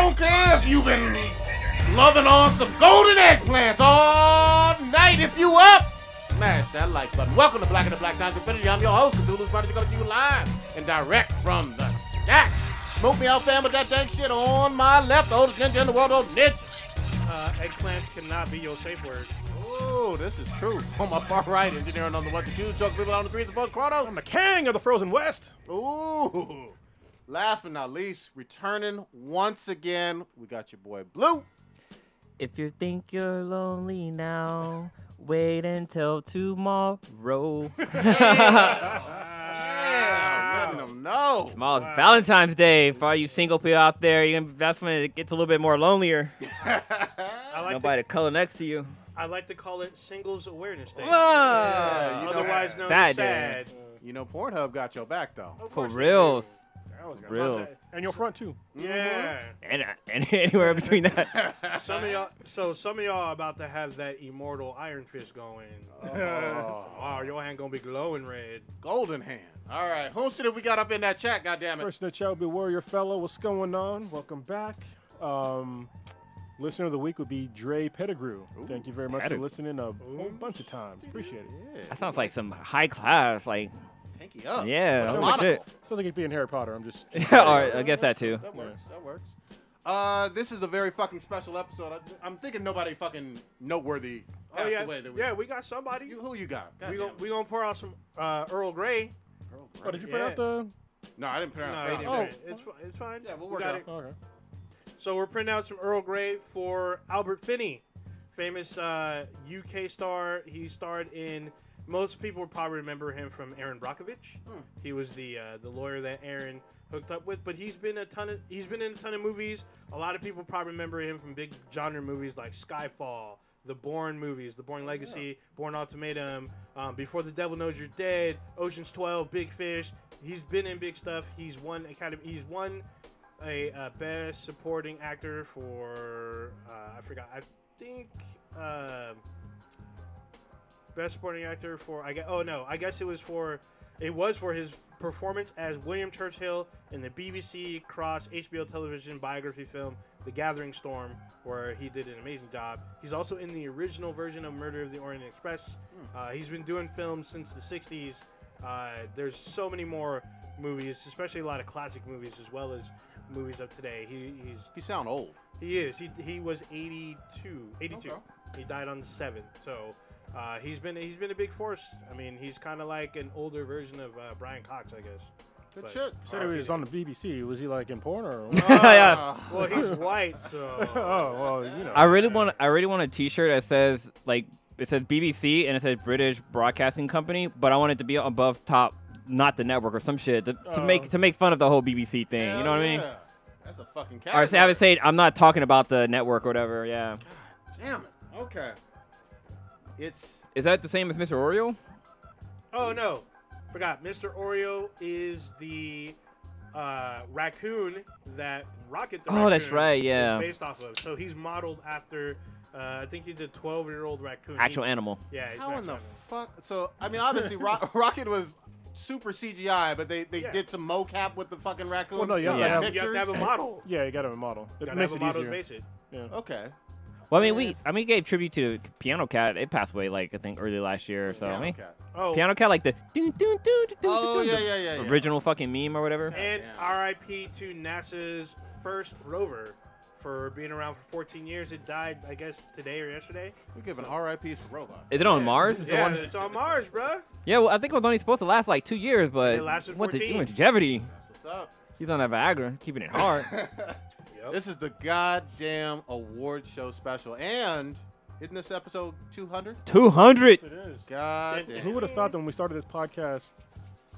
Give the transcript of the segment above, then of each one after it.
don't care if you've been loving on some golden eggplants all night. If you up, smash that like button. Welcome to Black and the Black Times Infinity. I'm your host, Cthulhu's Prodigy, coming to you live and direct from the stack. Smoke me out, fam, with that dang shit on my left. The oldest ninja in the world, old ninja. Eggplants cannot be your safe word. Oh, this is true. On my far right, engineering on the 1 to 2, joke people on the 3s and 4 chrono. I'm the king of the frozen west. Ooh. Last but not least, returning once again, we got your boy Blue. If you think you're lonely now, wait until tomorrow. Letting them know. Tomorrow's Valentine's Day. For all you single people out there, that's when it gets a little bit more lonelier. Nobody to color next to you. I like to call it Singles Awareness Day. Yeah, otherwise known as sad. You know, Pornhub got your back, though. For reals. Reals. And your front, too. Yeah. And anywhere between that. Some of y'all are about to have that immortal Iron Fist going. Wow, your hand gonna be glowing red. Golden hand. All right, who's that we got up in that chat, goddammit? First in the chat will be Warrior Fellow. What's going on? Welcome back. Listener of the week would be Dre Pettigrew. Ooh, thank you very much for listening a whole bunch of times. Appreciate it. Yeah. That sounds like some high class, like. Pinky up. Yeah, holy shit. Sounds like he'd be in Harry Potter. I'm just. Or I guess that too. That works. That works. This is a very fucking special episode. I'm thinking nobody fucking noteworthy passed away. We got somebody. Who you got? We gonna pour out some Earl Grey. Oh, did you put out the? No, I didn't put out. It's fine. Yeah, we'll work it out. Okay. So we're printing out some Earl Grey for Albert Finney, famous UK star. He starred in. Most people would probably remember him from Aaron Brockovich. He was the lawyer that Aaron hooked up with. But he's been in a ton of movies. A lot of people probably remember him from big genre movies like Skyfall, the Bourne movies, The Bourne Legacy, Bourne Ultimatum, Before the Devil Knows You're Dead, Ocean's 12, Big Fish. He's been in big stuff. He's won a Best Supporting Actor for I forgot. I think. Best Supporting Actor for I guess it was for his performance as William Churchill in the BBC Cross HBO television biography film The Gathering Storm, where he did an amazing job. He's also in the original version of Murder of the Orient Express. He's been doing films since the 60s. There's so many more movies, especially a lot of classic movies as well as movies of today. He sound old. He is. He was 82. Okay. He died on the 7th. So he's been a big force. I mean, he's kind of like an older version of Brian Cox, I guess. Good shit. Said he was on the BBC. Was he like in porn or? Yeah. Well, he's white, so. Oh well, you know. I really want a T-shirt that says it says BBC and it says British Broadcasting Company, but I want it to be above top, not the network or some shit to make fun of the whole BBC thing. You know what I mean? That's a fucking cat. Or have it say I'm not talking about the network or whatever. Yeah. God damn it. Okay. Is that the same as Mr. Oreo? Oh no, forgot. Mr. Oreo is the raccoon that Rocket the Raccoon that's right. Yeah. is based off of. So he's modeled after. I think he's a 12-year-old raccoon. Actual animal. Yeah. How in the fuck? So I mean, obviously, Rocket was super CGI, but they did some mocap with the fucking raccoon. Well, no, you have to have a model. Yeah, you got to have a model. It makes it model easier. to base it. Yeah. Okay. Well, I mean, we gave tribute to Piano Cat. It passed away, like, I think, early last year or so. Piano Cat. Piano Cat, like the yeah. original fucking meme or whatever. And RIP to NASA's first rover for being around for 14 years. It died, I guess, today or yesterday. We're giving RIPs for robots. Is it on Mars? It's on Mars, bruh. Yeah, well, I think it was only supposed to last like 2 years, but it lasted 14. Went to Jeopardy. What's up? He's on that Viagra, keeping it hard. This is the goddamn award show special, and isn't this episode 200? 200. It is. God damn. Who would have thought that when we started this podcast?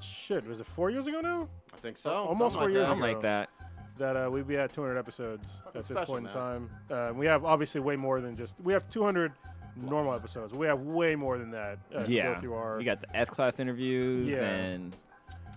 Shit, was it 4 years ago now? I think so. Almost 4 years ago. Something like that. That we'd be at 200 episodes Fucking at this special, point in time. We have obviously way more than just. We have 200 normal episodes. We have way more than that. Yeah. Go through our, you got the S-Class interviews and.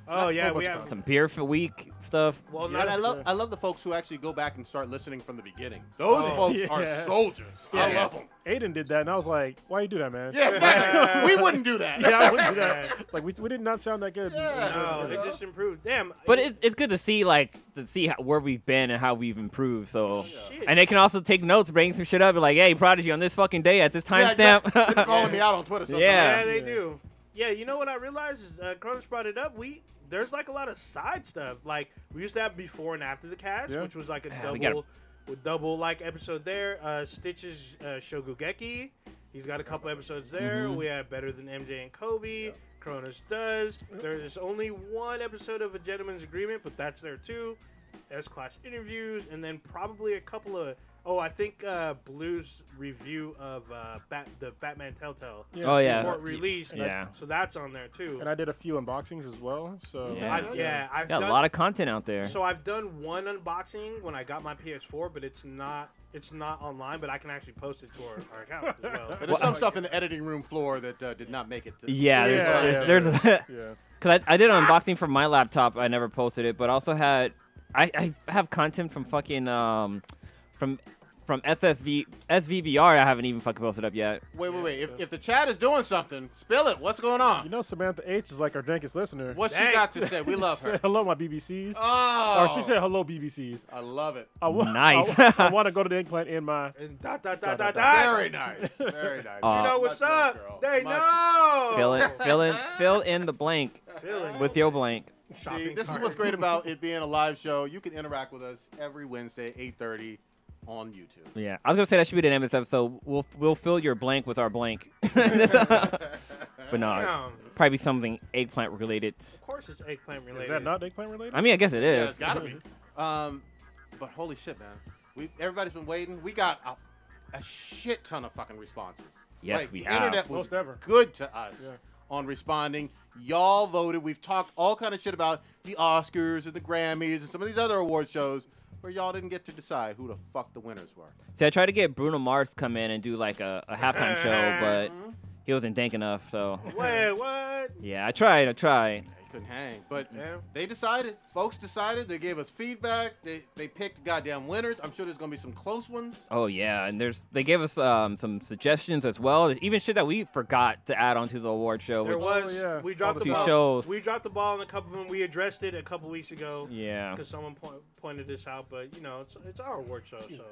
Oh yeah, whole we bunch of have. Some beer for week stuff. Well, Yeah. not And I love the folks who actually go back and start listening from the beginning. Those folks are yeah. soldiers. I Yeah. love them. Aiden did that, and I was like, "Why you do that, man?" Yeah, exactly. We wouldn't do that. Yeah, I wouldn't do that. It's like we did not sound that good. No, it just improved. Damn. But it's good to see where we've been and how we've improved. So, Shit. and they can also take notes, bring some shit up, be like, "Hey, Prodigy on this fucking day at this timestamp." They've been calling me out on Twitter sometimes. Yeah. Yeah, they do. Yeah, you know what I realized is Cronus brought it up. There's like a lot of side stuff. Like we used to have before and after the cast, Yeah. which was like a we double like episode there. Stitch's Shogugeki, he's got a couple episodes there. We have Better Than MJ and Kobe. Cronus does. There's only one episode of A Gentleman's Agreement, but that's there too. S-Class interviews, and then probably a couple of. Oh, I think Blue's review of the Batman Telltale. Yeah. Oh yeah. Before it released. Yeah. So that's on there too. And I did a few unboxings as well. So Yeah. I've Got done, a lot of content out there. So I've done one unboxing when I got my PS4, but it's not online. But I can actually post it to our account as well. But there's some stuff in the editing room floor that did not make it. Yeah, Yeah, there's yeah. because I did an unboxing from my laptop. I never posted it, but I also had I have content from fucking from SVBR. I haven't even fucking posted up yet. Wait. If the chat is doing something, spill it. What's going on? You know, Samantha H is like our dankest listener. What she Dang. got to say? We love Say her. hello, my BBCs. Oh, Or she said hello, BBCs. I love it. Nice. I want to go to the Eggplant in my. And Very nice. Very nice. You You know what's Much love, up? girl. They Much- know. fill in the blank Feeling. with your blank. See, Shopping this is cart. what's great about it being a live show. You can interact with us every Wednesday, 8:30 on YouTube. Yeah, I was gonna say that should be the name of this episode. We'll fill your blank with our blank. But no, Damn. probably something eggplant related. Of course, it's eggplant related. Is that not Eggplant related? I mean, I guess it Yeah, is. it's gotta be. But holy shit, man. Everybody's been waiting. We got a shit ton of fucking responses. Yes, Like, we the have. internet was Most ever. good to us Yeah. on responding. Y'all voted. We've talked all kind of shit about the Oscars and the Grammys and some of these other award shows where y'all didn't get to decide who the fuck the winners were. See, I tried to get Bruno Mars to come in and do like a halftime show, but he wasn't dank enough. So Wait, what? yeah, I tried. He couldn't hang. But Yeah. they decided. Folks decided. They gave us feedback. They picked goddamn winners. I'm sure there's going to be some close ones. Oh yeah, and they gave us some suggestions as well. There's even shit that we forgot to add onto the award show. There Which, was. yeah. We dropped the Few ball. shows. We dropped the ball on a couple of them. We addressed it a couple weeks ago. yeah, Because someone pointed this out, but you know, it's our award show, so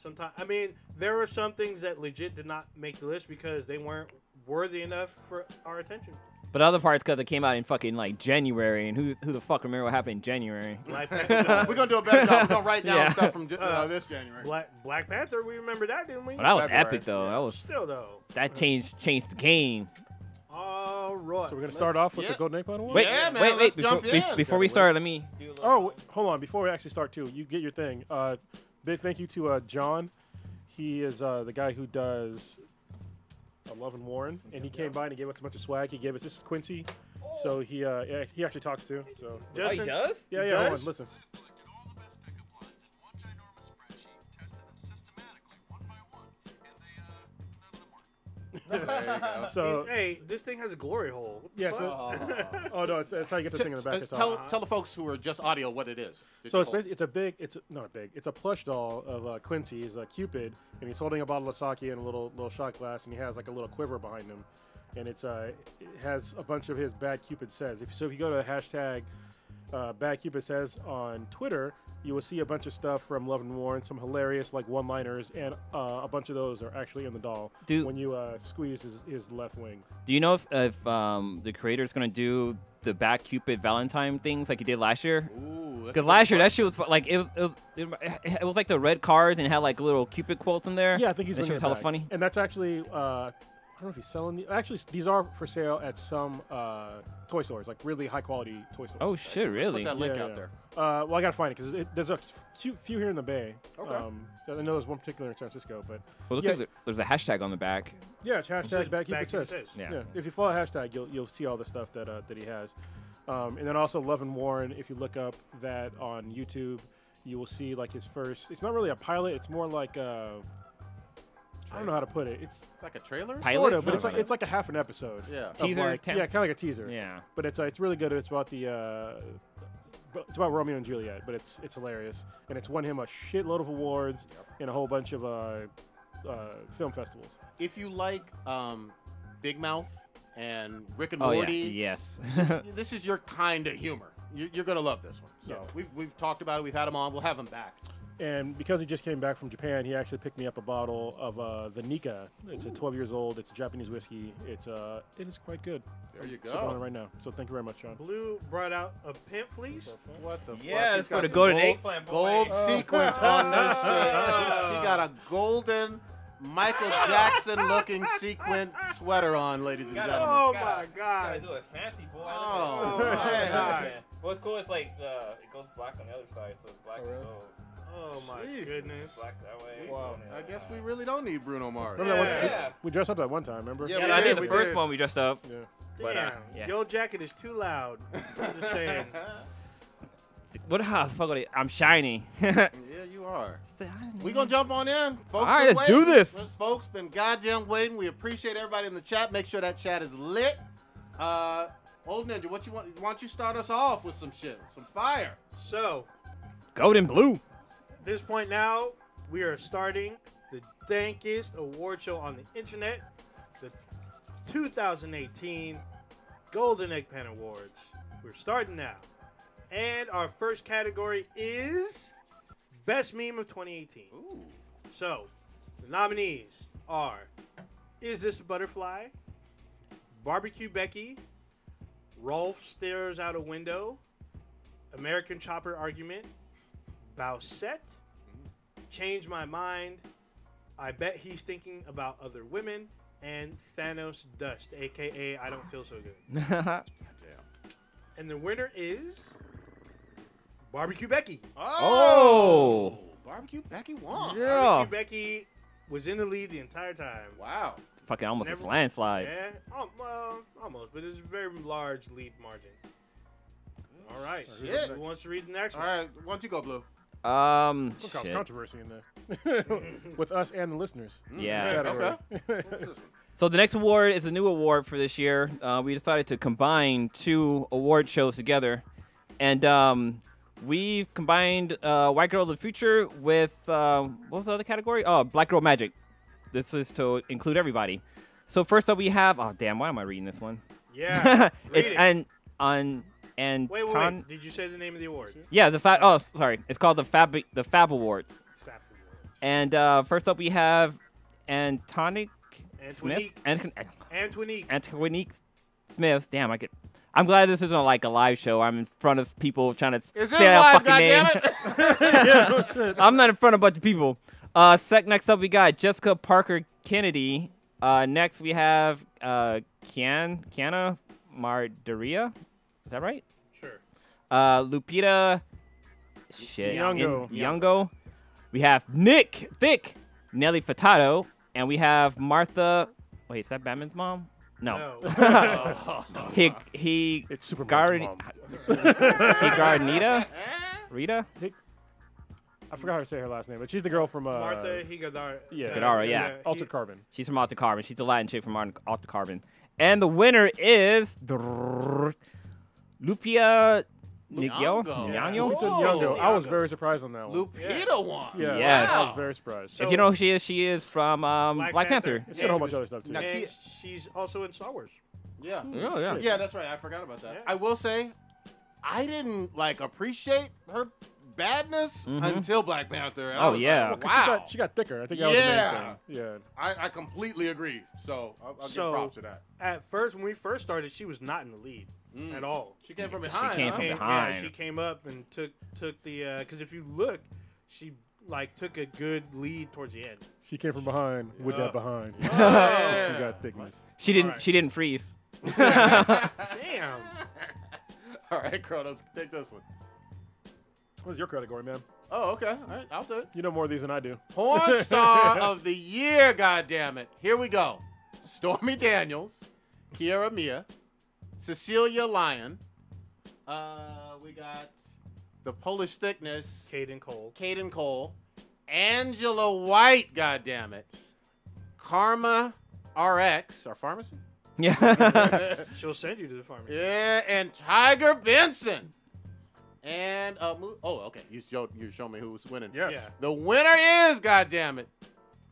sometimes I mean there were some things that legit did not make the list because they weren't worthy enough for our attention. but other parts because it came out in fucking like January, and who the fuck remember what happened in January? Black Panther, We're going to do a better job. We're going to write down Yeah. stuff from this January. Black Panther, we remember that, didn't we? But that was February, epic though. yeah. That was Still though. that changed the game. All right. So we're gonna start off with Yeah. the Golden Eggplant Award. Wait, Yeah, man, wait, let's before, jump in. before we start, let me. Oh, hold on. Before we actually start, too, you get your thing. Big thank you to John. He is the guy who does Love and Warren, and he came by and he gave us a bunch of swag. He gave us this is Quincy, so he actually talks too. So Justin, does? yeah, He hold does? on, listen. There you go. So hey, this thing has a glory hole. What the yeah, fuck? so oh no, it's how you get the thing in the back. It's all. Tell the folks who are just audio what it is. So it's basically it's a plush doll of Quincy. He's a Cupid, and he's holding a bottle of sake and a little shot glass, and he has like a little quiver behind him, and it has a bunch of his Bad Cupid says. If you go to the hashtag Bad Cupid says on Twitter, you will see a bunch of stuff from Love and Warren, some hilarious like one-liners, and a bunch of those are actually in the doll. When you squeeze his left wing. Do you know if the creator's gonna do the Bad Cupid Valentine things like he did last year? Because last year that shit was like it was like the red cards and it had like little Cupid quotes in there. Yeah, I think he's that been shit was hella funny. And that's actually I don't know if he's selling these. Actually, these are for sale at some toy stores, like really high quality toy stores. Oh shit, really? Put that link Yeah, out yeah. there. Well, I gotta find it because there's a few here in the Bay. Okay. I know there's one particular in San Francisco, but Well, it looks yeah. like there's a hashtag on the back. yeah, it's says hashtag Bad Bad Cupid Cupid says. Says. Yeah. If you follow hashtag, you'll see all the stuff that he has. And then also Love and Warren. If you look up that on YouTube, you will see like his first. It's not really a pilot. It's more like I don't know how to put it. It's like a trailer. Pilot? sort of, but Something it's like a half an episode. Yeah. of Teaser? like- yeah, kind of like a teaser. Yeah. But it's really good. It's about it's about Romeo and Juliet, but it's hilarious, and it's won him a shitload of awards and a whole bunch of film festivals. If you like Big Mouth and Rick and Oh, yeah. Morty, Yes. this is your kind of humor. You're gonna love this one. So we've talked about it. We've had him on. We'll have him back. And because he just came back from Japan, he actually picked me up a bottle of the Nika. It's a 12 years old. It's a Japanese whiskey. It is quite good. There you Sipping on it go. right now. So thank you very much, Sean. Blue brought out a pimp fleece. What the fuck? Yeah, He's let's got go to some Golden gold- Eggplant, boy. Gold sequins on this shit. He got a golden Michael Jackson looking sequin sweater on, ladies and gentlemen. Oh my God. Gotta do it fancy, boy. Oh, Oh, my man. God. What's cool is like it goes black on the other side, so it's black Oh, really? and gold. Oh my Jesus. goodness. Black that way. Wow. I guess we really don't need Bruno Mars. Remember Yeah. that one? We dressed up that one time, remember? Yeah, Yeah, we I did, think the we first did. one we dressed up. Yeah. But, Damn. yeah. Your jacket is too loud. I'm just saying. What the fuck? I'm shiny. Yeah, you are. We gonna jump on in. Folks All right, been let's do waiting. this. Folks been goddamn waiting. We appreciate everybody in the chat. Make sure that chat is lit. Old Ninja, what you want? Why don't you start us off with some shit, some fire? So, Gold and blue. at this point now, we are starting the dankest award show on the internet, the 2018 Golden Eggplant Awards. We're starting now. And our first category is Best Meme of 2018. Ooh. So, the nominees are Is This a Butterfly? Barbecue Becky, Rolf Stares Out a Window, American Chopper Argument, Bowsette, Change My Mind, I Bet He's Thinking About Other Women, and Thanos Dust, aka I Don't Feel So Good. Damn. And the winner is Barbecue Becky. Oh. Barbecue Becky won. Yeah. Barbecue Becky was in the lead the entire time. Wow. Fucking almost Never- a landslide. Yeah, well, almost, but it's a very large lead margin. All right. Shit. Who wants to read the next All one? right, why don't you go, Blue? What cause Shit. controversy in there with us and the listeners. Yeah. Okay. Category. What's this one? So the next award is a new award for this year. We decided to combine two award shows together, and we combined White Girl of the Future with what was the other category? Oh, Black Girl Magic. This is to include everybody. So first up, we have why am I reading this one? Yeah. Read it. And Wait. Did you say the name of the award? yeah, sorry, it's called the Fab Awards. Fap Award. And first up, we have Antonique Smith. Antonique Smith. Damn, I'm glad this isn't like a live show. I'm in front of people trying to Is say it a live, fucking name. goddammit? I'm not in front of a bunch of people. Next up, we got Jessica Parker Kennedy. Next, we have Kiana Mardaria. Is that right? Sure. Nyong'o. Lupita Nyong'o. We have Nick Thick, Nelly Furtado, and we have Martha. Wait, is that Batman's mom? No. he It's Superman's mom. Higarnita? Rita? I forgot how to say her last name, but she's the girl from Martha Higadara. Yeah. Hidara, yeah. Altered Carbon. She's from Altered Carbon. She's a Latin chick from Altered Carbon. And the winner is Lupia Nyong'o. Nyong'o. Nyong'o. I was very surprised on that one. Lupita won. Yeah, Yes. I was very surprised. So- If you know who she is from Black Panther. It's got a whole bunch of other stuff too. Now, And she's also in Star Wars. Yeah. Oh, yeah. Yeah, that's right. I forgot about that. Yeah. I will say, I didn't appreciate her badness until Black Panther. And I Oh, was yeah. like, 'Cause wow. she got thicker. I think that was the main Yeah. thing. Yeah. I completely agree. So I'll give So- props to that. At first, when we first started, she was not in the lead at all. She came from behind. came huh? from Yeah, behind. she came up and took the because if you look, she took a good lead towards the end. She came from behind with that behind. Yeah. She got thickness. She didn't. Alright. She didn't freeze. Damn. All right, Kronos, take this one. What's your category, man? Oh, okay. All right, I'll do it. You know more of these than I do. Porn star of the year, goddammit. Here we go. Stormy Daniels, Kiara Mia, Cecilia Lyon. We got the Polish Thickness, Caden Cole. Caden Cole, Angela White, goddammit. Karma RX, our pharmacy. Yeah. She'll send you to the pharmacy. Yeah, and Tiger Benson. And okay, you showed me who was winning. Yes. Yeah. The winner is, goddammit,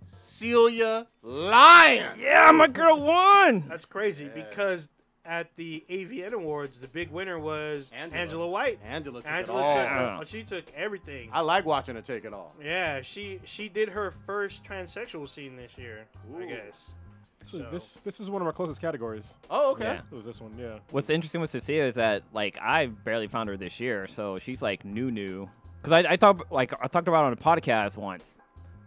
Celia Lyon. Yeah, my girl won. That's crazy because at the AVN Awards, the big winner was Angela White. Angela took Angela it all. she took everything. I like watching her take it all. Yeah, she did her first transsexual scene this year, I Ooh. guess. So this is one of our closest categories. Oh, okay. Yeah. It was this one, yeah. What's interesting with Cecilia is that like I barely found her this year, so she's like new. Because I talked about her on a podcast once.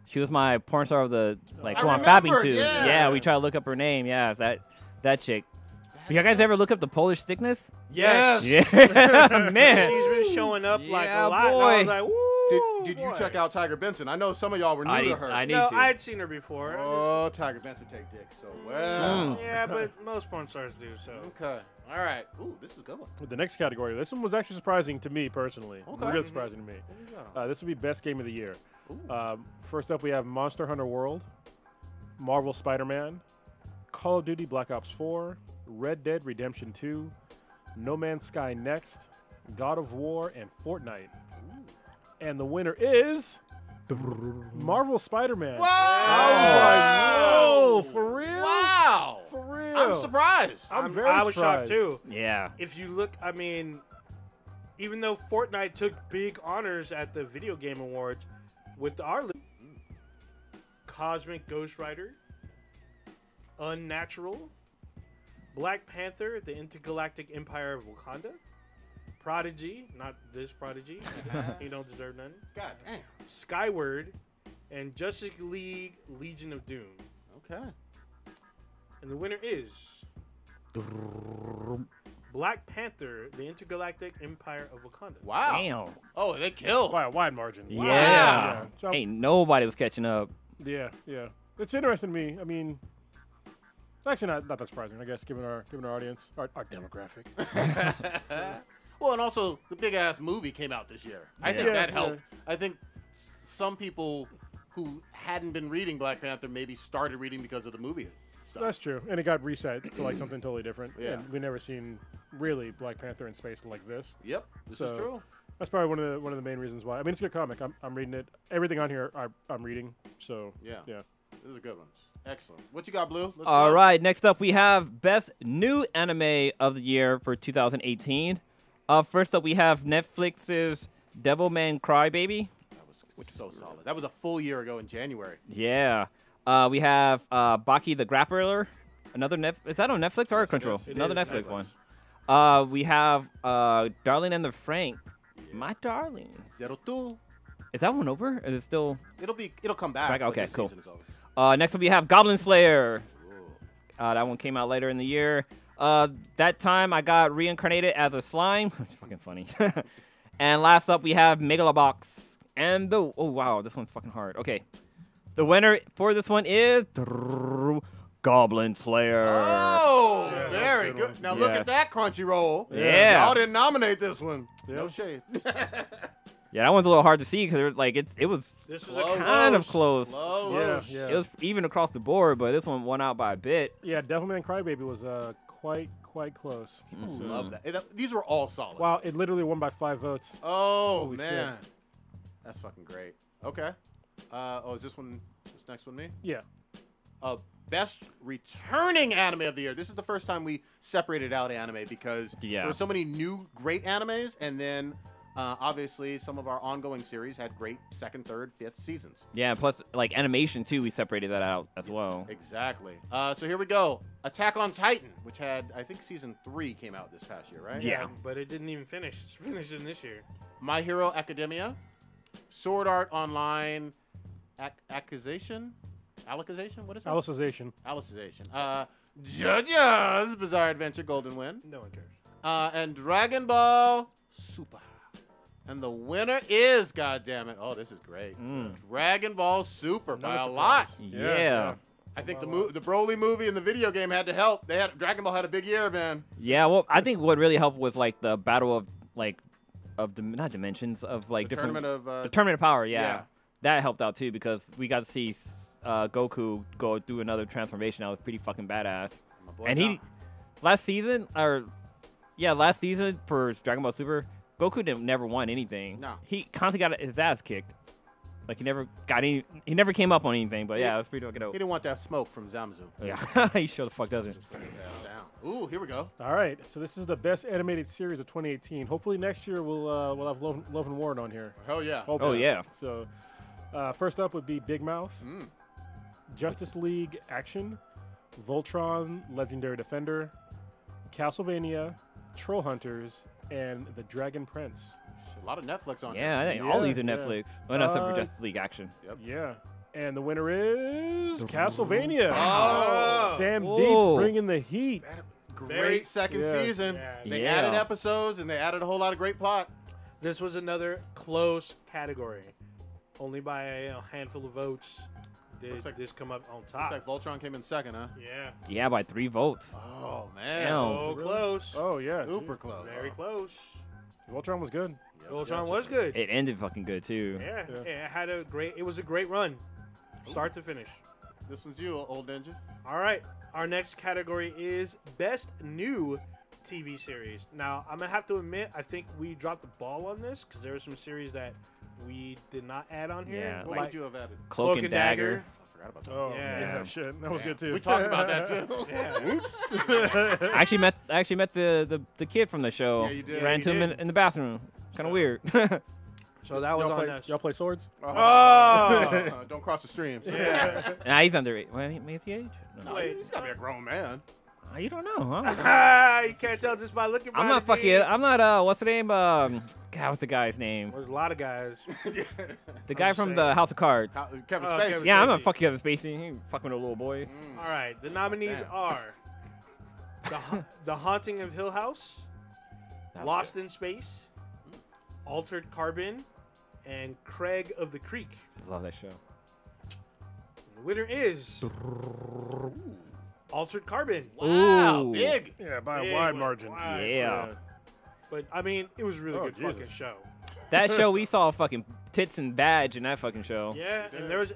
She was my porn star of the like who I'm fabbing to. yeah. We try to look up her name. Yeah, it's that chick. You guys ever look up the Polish thickness? Yes. Yeah, man. She's been showing up like Yeah, a lot. boy. And I was like, woo. Did you boy. check out Tiger Benson? I know some of y'all were new to her. I need No, to. I'd seen her before. Oh, Tiger Benson take dick so well. Yeah, but most porn stars do, so. Okay. All right. Ooh, this is a good one. With the next category, this one was actually surprising to me personally. Okay. Really surprising to me. What do you got on? This would be best game of the year. First up, we have Monster Hunter World, Marvel Spider-Man, Call of Duty Black Ops 4, Red Dead Redemption 2, No Man's Sky Next, God of War, and Fortnite. And the winner is Marvel Spider-Man. Whoa! I was like, whoa, for real? Wow. For real? I'm surprised. I'm very I was surprised. shocked too. Yeah. If you look, I mean, even though Fortnite took big honors at the Video Game Awards, with our Cosmic Ghost Rider, Unnatural, Black Panther, The Intergalactic Empire of Wakanda, Prodigy, not this Prodigy, he don't deserve none, God damn. Skyward, and Justice League Legion of Doom. Okay. And the winner is Black Panther, The Intergalactic Empire of Wakanda. Wow. Damn. Oh, they killed. By a wide margin. Yeah. Yeah. So- Ain't nobody was catching up. Yeah. It's interesting to me. I mean, it's actually not that surprising, I guess, given our audience, our demographic. Well, and also the big ass movie came out this year. I think Yeah. that helped. I think some people who hadn't been reading Black Panther maybe started reading because of the movie stuff. That's true, and it got reset to like something totally different. Yeah. And we never seen really Black Panther in space like this. Yep, this is So- true. That's probably one of the main reasons why. I mean, it's a good comic. I'm reading it. Everything on here, I'm reading. So Yeah. yeah. These are good ones. Excellent. What you got, Blue? Let's All go. right, next up we have Best New Anime of the Year for 2018. First up we have Netflix's Devilman Crybaby. That was so solid. That was a full year ago in January. Yeah. We have Baki the Grappler. Is that on Netflix or Crunchyroll? It Another is Netflix Netflix. one. We have Darling and the Frank. My darling. 02. Is that one over? Is it still? It'll come back. Back? but Okay, this cool. season is over. Next up we have Goblin Slayer. Ooh. That one came out later in the year. That time I got reincarnated as a slime. It's fucking funny. And last up we have Megalobox. And oh wow, this one's fucking hard. Okay. The winner for this one is Goblin Slayer. Oh, Yeah, very good good. one. Now look Yes. at that Crunchyroll. Yeah. Y'all didn't nominate this one. Yeah. No shade. Yeah, that one's a little hard to see because like it was This was Close. a kind of close. Close. Yeah. It was even across the board, but this one won out by a bit. Yeah, Devilman Crybaby was quite close. People So- love that. These were all solid. Wow, it literally won by 5 votes. Oh, Holy man. That's fucking great. Okay. Is this next one me? Yeah. Best returning anime of the year. This is the first time we separated out anime because Yeah. there were so many new great animes, and then obviously some of our ongoing series had great second, third, fifth seasons. Yeah, plus like animation too, we separated that out as well. Exactly. So here we go. Attack on Titan, which had, I think season 3 came out this past year, right? Yeah. But it didn't even finish. It's finished in this year. My Hero Academia, Sword Art Online, Accusation? What is it? Alicization. Alicization. JoJo's Bizarre Adventure Golden Wind. No one cares. And Dragon Ball Super. And the winner is, goddammit, oh, this is great. Dragon Ball Super by Another a lot. surprise. Yeah. I think the Broly movie and the video game had to help. Dragon Ball had a big year, man. Yeah, well, I think what really helped was like the battle of not dimensions of like The different Tournament of the tournament of power. Yeah. yeah. That helped out too because we got to see Goku go do another transformation. That was pretty fucking badass. My boy And he last season for Dragon Ball Super, Goku never won anything. No. He constantly got his ass kicked. Like he never got any. He never came up on anything. But yeah, it was pretty fucking dope. He didn't want that smoke from Zamazu. Yeah, he sure the fuck doesn't. Down. Ooh, here we go. All right, so this is the best animated series of 2018. Hopefully next year we'll have Love and Warren on here. Hell yeah. Hopefully. Oh yeah. So first up would be Big Mouth, Justice League Action, Voltron Legendary Defender, Castlevania, Troll Hunters, and The Dragon Prince. A lot of Netflix on Yeah, I here. think all these are Yeah. Netflix. Well, no, except for Justice League Action. Yep. Yeah. And the winner is Castlevania. Oh. Sam Whoa. Dietz bringing the heat. Great second season. Yeah. They Yeah. added episodes and they added a whole lot of great plot. This was another close category. Only by a handful of votes did Looks like- this come up on Looks top. like Voltron came in second, huh? Yeah. Yeah, by 3 votes. Oh, man. Damn. Oh, close. Oh, yeah. Super close. Very close. Voltron was good. Voltron was good. It ended fucking good too. Yeah. Yeah. It was a great run. Start to finish. This one's you, old ninja. All right. Our next category is Best New TV Series. Now, I'm going to have to admit, I think we dropped the ball on this because there were some series that we did not add on here. Yeah, What like would you have added? Cloak and Dagger. I forgot about that. Oh, Yeah. yeah. Shit. That was good, too. We talked about that, too. Yeah. I actually met the kid from the show. Yeah, you did. Ran You to him did. in the bathroom. Kind of weird. So that was on us. Y'all play swords? Oh! Don't cross the streams. Yeah. Nah, he's underage. Well, is he age? No. No, he's got to be a grown man. You don't know. Huh? You can't tell just by looking. I'm not fucking. I'm not. What's the name? God, what's the guy's name? There's a lot of guys. The guy just from saying. the House of Cards. Kevin Oh, Spacey. Kevin Yeah, I'm Spacey. not fucking Kevin Spacey. He fucking with the little boys. All right. The nominees Damn. are The Haunting of Hill House, That's Lost in Space, Altered Carbon, and Craig of the Creek. I love that show. The winner is Altered Carbon. Wow, Ooh. big. Yeah, by Big a wide one. margin. Wide. Yeah. But I mean, it was a really Oh, good fucking Jesus. show. That show we saw fucking tits and badge in that fucking show. Yeah, did. and there was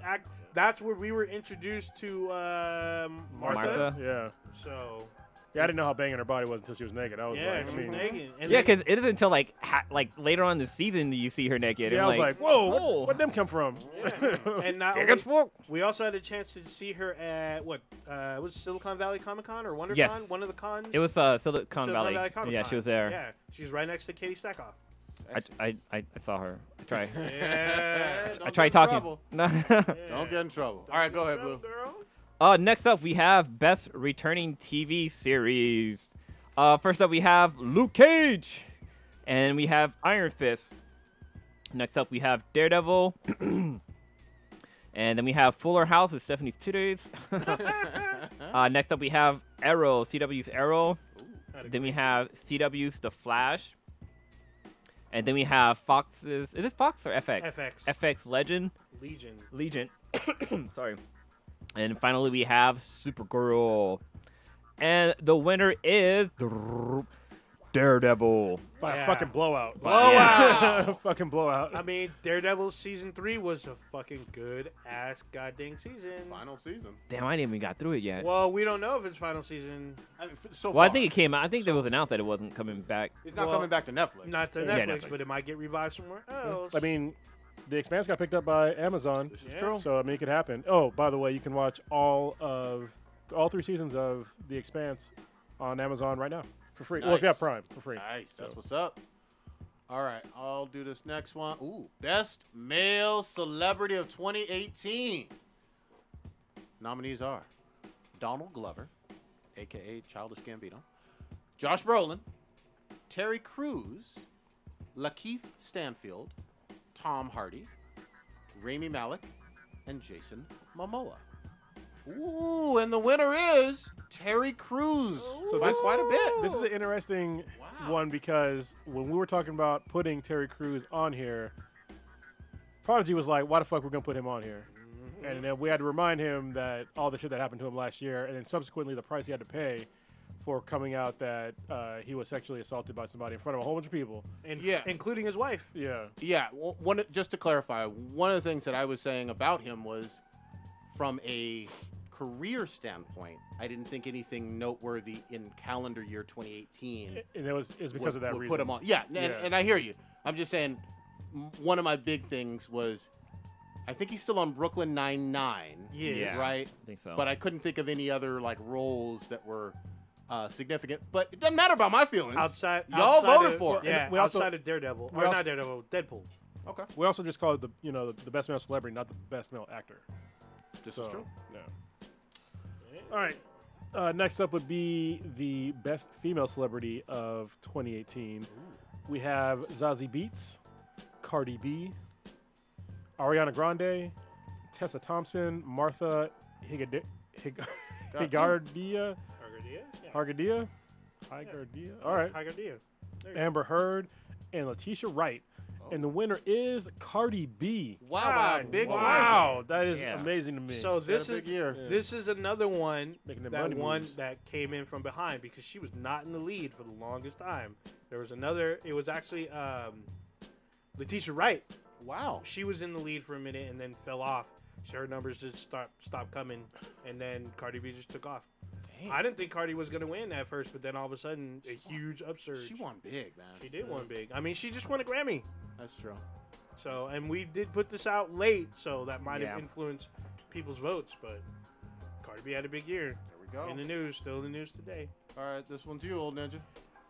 that's where we were introduced to Martha. Martha? Yeah. So Yeah, I didn't know how banging her body was until she was naked. I was yeah, like, she I was mean, naked. And Yeah, then- because it isn't until like later on in the season that you see her naked. yeah, and I was like, whoa, whoa. where'd them come from? and not Dig only, it, fuck. we also had a chance to see her at was it Silicon Valley Comic Con or WonderCon? Yes. One of the cons. It was Silicon Valley. Comic-Con. Yeah, she was there. Yeah, she's right next to Katie Sackhoff. I saw her. I tried. Yeah. Don't I tried get in talking. trouble. No. Don't get in trouble. All right, go ahead, Blue. Next up, we have Best Returning TV Series. First up, we have Luke Cage. And we have Iron Fist. Next up, we have Daredevil. And then we have Fuller House with Stephanie's Tutors. Next up, we have Arrow, CW's Arrow. Then we have CW's The Flash. And then we have Fox's... Is it Fox or FX? FX. FX Legend. Legion. Sorry. And finally, we have Supergirl. And the winner is Daredevil. By Yeah. a fucking blowout. Blowout. Fucking blowout. I mean, Daredevil season 3 was a fucking good ass goddamn season. Final season. Damn, I didn't even got through it yet. Well, we don't know if it's final season. So Well, I far. think it came out. I think it was announced that it wasn't coming back. It's not well, coming back to Netflix. Not to Yeah, Netflix, Netflix. but it might get revived somewhere else. I mean, The Expanse got picked up by Amazon. This is Yeah. true. So, I mean, it could happen. Oh, by the way, you can watch all 3 seasons of The Expanse on Amazon right now for free. Well, if you have Nice. Prime, for free. Nice. That's So- what's up. All right, I'll do this next one. Ooh, Best Male Celebrity of 2018. Nominees are Donald Glover, a.k.a. Childish Gambino, Josh Brolin, Terry Crews, Lakeith Stanfield, Tom Hardy, Rami Malek, and Jason Momoa. Ooh, and the winner is Terry Crews. So By this- quite a bit. This is an interesting Wow. one because when we were talking about putting Terry Crews on here, Prodigy was like, why the fuck we're going to put him on here? And then we had to remind him that all the shit that happened to him last year, and then subsequently the price he had to pay for coming out that he was sexually assaulted by somebody in front of a whole bunch of people. and Yeah. including his wife. Yeah. Yeah, just to clarify, one of the things that I was saying about him was from a career standpoint, I didn't think anything noteworthy in calendar year 2018. And it's because of that would reason. put him on. Yeah, and I hear you. I'm just saying, one of my big things was, I think he's still on Brooklyn Nine-Nine. Yeah. Right? I think so. But I couldn't think of any other like roles that were significant. But it doesn't matter about my feelings. Y'all voted for it. Yeah, We also- outside of Daredevil. we Or also- not Daredevil, Deadpool. Okay, We also just call it the best male celebrity, not the best male actor. this is true. Yeah. All right. Next up would be the best female celebrity of 2018. We have Zazie Beetz, Cardi B, Ariana Grande, Tessa Thompson, Martha Higardia, Argadia? Hargadia. All right. Argadia. Amber Heard, and Letitia Wright. And the winner is Cardi B. Wow, big Wow, that is Yeah. amazing to me. So this a is big year. this is another one Making the that money one moves. that came in from behind because she was not in the lead for the longest time. There was another. It was actually Letitia Wright. Wow. She was in the lead for a minute and then fell off. Her numbers just stopped coming, and then Cardi B just took off. Damn. I didn't think Cardi was gonna win at first, but then all of a sudden, a huge upsurge. She won big, man. She did win big. I mean, she just won a Grammy. That's true. So, and we did put this out late, so that might have Yeah. influenced people's votes. But Cardi B had a big year. There we go. In the news, still in the news today. All right, this one's you, old ninja.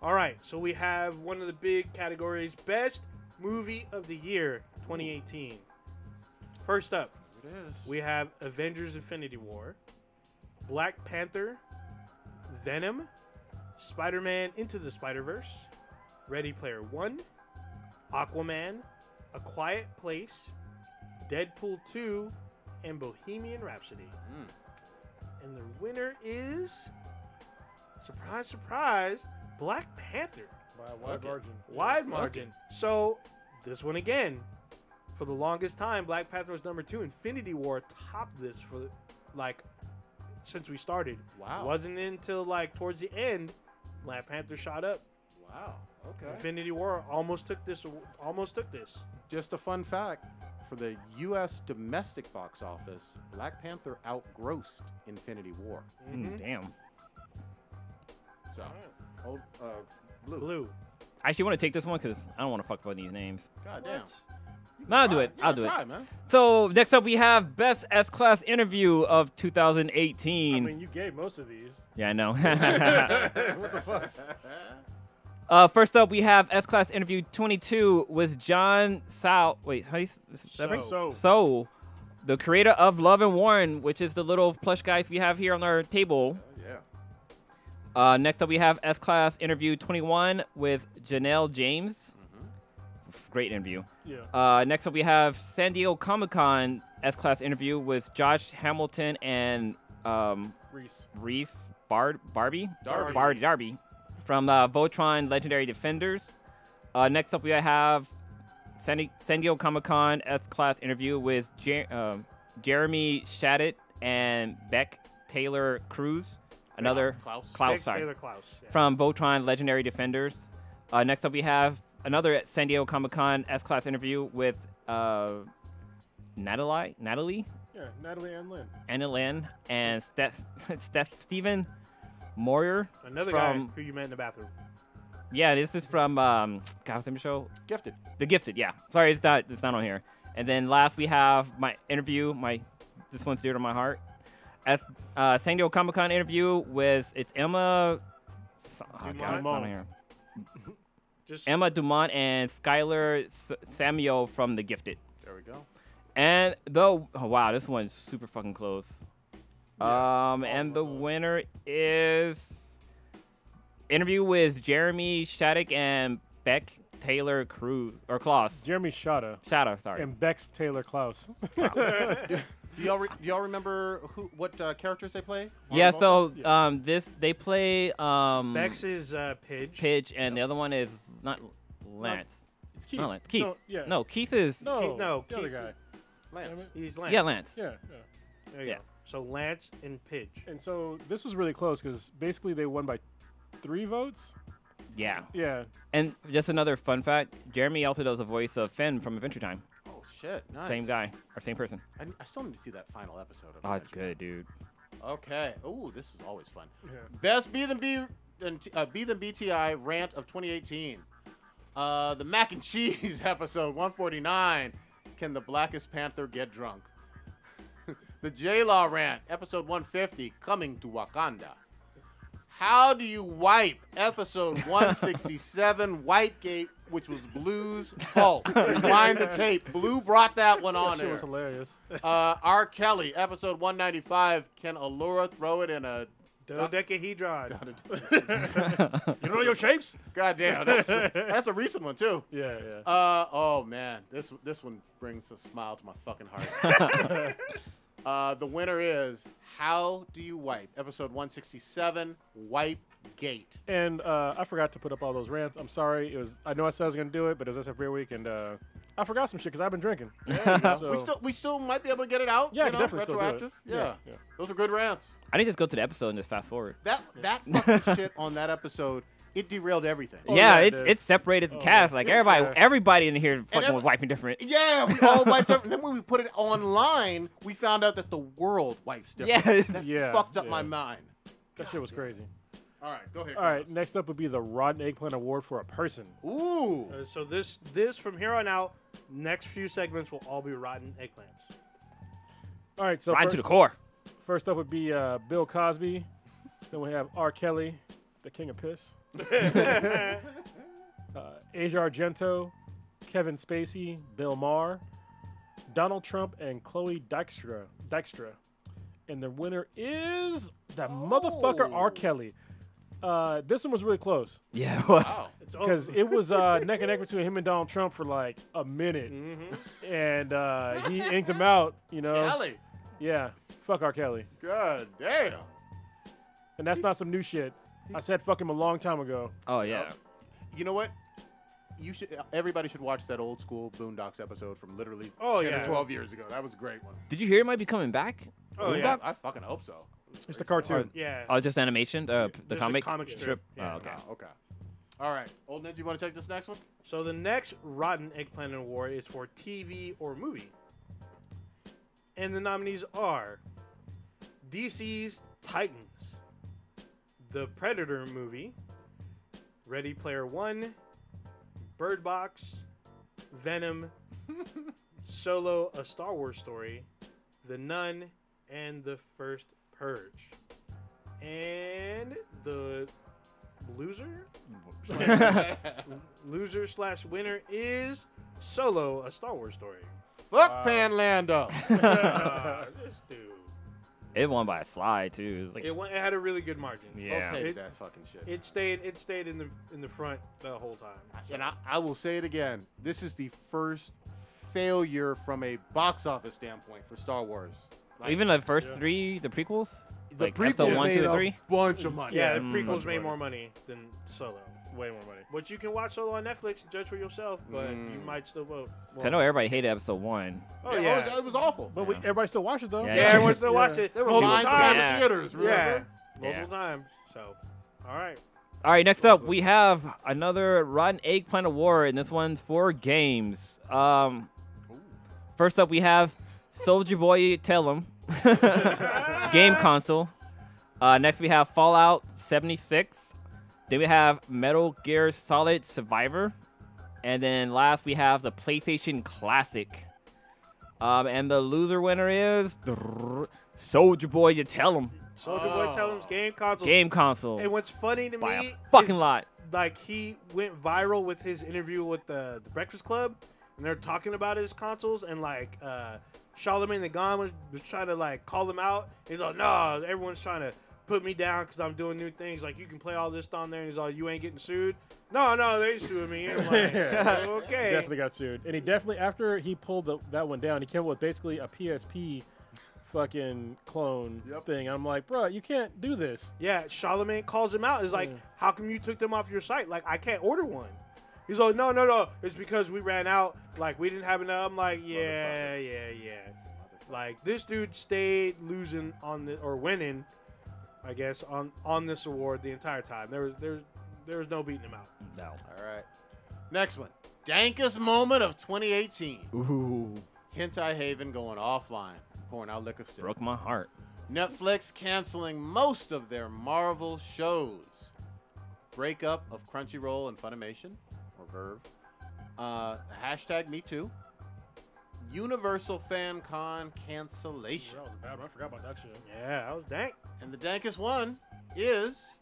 All right, so we have one of the big categories: Best Movie of the Year 2018. First up, It is. we have Avengers: Infinity War, Black Panther, Venom, Spider-Man: Into the Spider-Verse, Ready Player One, Aquaman, A Quiet Place, Deadpool 2, and Bohemian Rhapsody. And the winner is, surprise, surprise, Black Panther. By a wide Okay. margin. Wide Okay. margin. So, this one again, for the longest time, Black Panther was number 2. Infinity War topped this for, like, since we started. Wow. Wasn't until, like, towards the end, Black Panther shot up. Wow. Okay. Infinity War almost took this. Just a fun fact. For the U.S. domestic box office, Black Panther outgrossed Infinity War. Damn. So, old, Blue. Blue. I actually want to take this one because I don't want to fuck about these names. God damn. No, I'll do Try. it. Yeah, I'll do try, it. man. So next up, we have Best S-Class Interview of I 2018. mean, you gave most of these. Yeah, I know. What the fuck? First up, we have S-Class Interview 22 with John Sao. Wait, how do you is that right? So, the creator of Love and Warren, which is the little plush guys we have here on our table. Yeah. Next up, we have S-Class Interview 21 with Janelle James. Great interview. Yeah. Next up, we have San Diego Comic-Con S-Class Interview with Josh Hamilton and Reese Darby from Voltron Legendary Defenders. Next up, we have San Diego Comic-Con S-Class Interview with Jeremy Shadid and Beck Taylor Cruz. Another Klaus. Bex sorry. Taylor Klaus. Yeah. From Voltron Legendary Defenders. Next up, we have another San Diego Comic-Con S-Class interview with Natalie Yeah, Natalie and Lynn. Anna Lynn and Stephen Moyer. Another from, guy who you met in the bathroom. Yeah, this is from God, what's the show? Gifted. The Gifted. Yeah, sorry, it's not on here. And then last we have my interview. This one's dear to my heart. At San Diego Comic-Con interview with Emma. Oh, God, it's not on here. Just Emma Dumont and Skylar Samuel from The Gifted. There we go. And wow, this one's super fucking close. And the winner is interview with Jeremy Shadid and Beck Taylor Klaus. Jeremy Shada. Shada, sorry. And Bex Taylor Klaus. Do y'all remember what characters they play? Yeah, so they play Bex is Pidge. Pidge, and the other one is not Lance. It's Keith. Not Lance. Keith. No, yeah. No, Keith is No, Keith- the other guy. Lance. He's Lance. yeah, Lance. Yeah. There you Yeah. go. So Lance and Pidge. And so this was really close because basically they won by 3 votes. Yeah. Yeah. And just another fun fact, Jeremy also does the voice of Finn from Adventure Time. Oh shit. Nice. Same guy or same person. I still need to see that final episode of Oh, it's Adventure good, dude. Time. Okay. Ooh, this is always fun. Yeah. Best Be Than BTI rant of 2018. The Mac and Cheese episode 149. Can the Blackest Panther get drunk? The J-Law rant episode 150. Coming to Wakanda. How do you wipe episode 167 Whitegate, which was Blue's fault? Rewind the tape. Blue brought that one on That shit was there. hilarious. R. Kelly episode 195. Can Allura throw it in a Dodecahedron. You know your shapes? God damn, that's a recent one too. Yeah, yeah. Oh man, this one brings a smile to my fucking heart. The winner is How Do You Wipe? Episode 167, Wipe Gate. And I forgot to put up all those rants. I'm sorry. I know I said I was gonna do it, but it was every week, and I forgot some shit because I've been drinking. So, We still might be able to get it out. Yeah, you know, definitely still do it. retroactive. Yeah. Yeah. Those are good rants. I need to just go to the episode and just fast forward. That fucking shit on that episode, it derailed everything. Oh, yeah, yeah, it's separated the cast. Like everybody in here fucking was wiping different. Yeah, we all wiped up. And then when we put it online, we found out that the world wipes different. Yeah. That Yeah, fucked up yeah. my mind. that shit was crazy. All right, go ahead. All right, Carlos. next up would be the Rotten Eggplant Award for a person. Ooh. So this from here on out, next few segments will all be rotten eggplants. All right, so Right to the core. first up would be Bill Cosby. Then we have R. Kelly, the king of piss. Asia Argento, Kevin Spacey, Bill Maher, Donald Trump, and Chloe Dykstra. And the winner is that motherfucker R. Kelly. This one was really close Yeah, it was. Wow. because it was neck and neck between him and Donald Trump for like a minute, and he inked him out. You know, Kelly. yeah, fuck R. Kelly, God damn. and that's not some new shit. I said fuck him a long time ago. Oh yeah. You know what? Everybody should watch that old school Boondocks episode from literally 10 yeah. or 12 years ago. That was a great one. Did you hear it might be coming back? Oh, yeah. I fucking hope so. It's the cartoon. Yeah. Oh, just animation. The Just a comic comic strip. Yeah. Oh, okay. Oh, okay. All right. Old Ned, do you want to take this next one? So the next Rotten Eggplant Award is for TV or movie. And the nominees are DC's Titans, The Predator movie, Ready Player One, Bird Box, Venom, Solo, A Star Wars Story, The Nun, and The First Purge. And the loser/winner is Solo, A Star Wars Story. Fuck Panlando. This dude. It won by a slide too. It was like, It had a really good margin. Yeah. Folks hate It- that fucking shit. It stayed in the front the whole time. And I will say it again. This is the first failure from a box office standpoint for Star Wars. Like, even the first three, the prequels. the like prequels episode 1, made 2, a 3. bunch of money. Yeah, the bunch prequels of made money. more money than Solo. Way more money. But you can watch Solo on Netflix and judge for yourself, but you might still vote. 'Cause I know everybody hated episode 1. Oh, Yeah, yeah. it was awful. But Yeah. everybody still watches though. Yeah. Yeah, everyone still watched it. There were multiple lines around times. the Yeah. theaters, Yeah, remember? multiple times. So, all right. All right, next up we have another Rotten Eggplant Award, and this one's for games. First up we have Soulja Boy Tell 'em game console. Next we have Fallout 76. Then we have Metal Gear Solid Survivor, and then last we have the PlayStation Classic. And the loser winner is Soulja Boy You Tell 'em Soldier Boy Tell Him's game console. game console And what's funny to by me a fucking is, lot. like, he went viral with his interview with the Breakfast Club, and they're talking about his consoles, and like Charlemagne the God was trying to like call him out. He's like, no, everyone's trying to put me down because I'm doing new things. Like, you can play all this on there, and he's like, you ain't getting sued. No, they ain't suing me. And I'm like, okay. Definitely got sued, and he definitely after he pulled that one down, he came up with basically a PSP fucking clone thing. I'm like, bro, you can't do this. Yeah, Charlemagne calls him out. He's like, how come you took them off your site? Like, I can't order one. He's like, no. It's because we ran out. Like, we didn't have enough. I'm like, yeah. Like, this dude stayed losing or winning, I guess, on this award the entire time. There was no beating him out. No. All right. Next one. dankest moment of 2018. Ooh, Hentai Haven going offline, pouring out liquor still. broke my heart. Netflix canceling most of their Marvel shows. Breakup of Crunchyroll and Funimation, or Verve. Hashtag Me Too. Universal Fan Con cancellation. That was a bad one. I forgot about that shit. Yeah, that was dank. And the dankest one is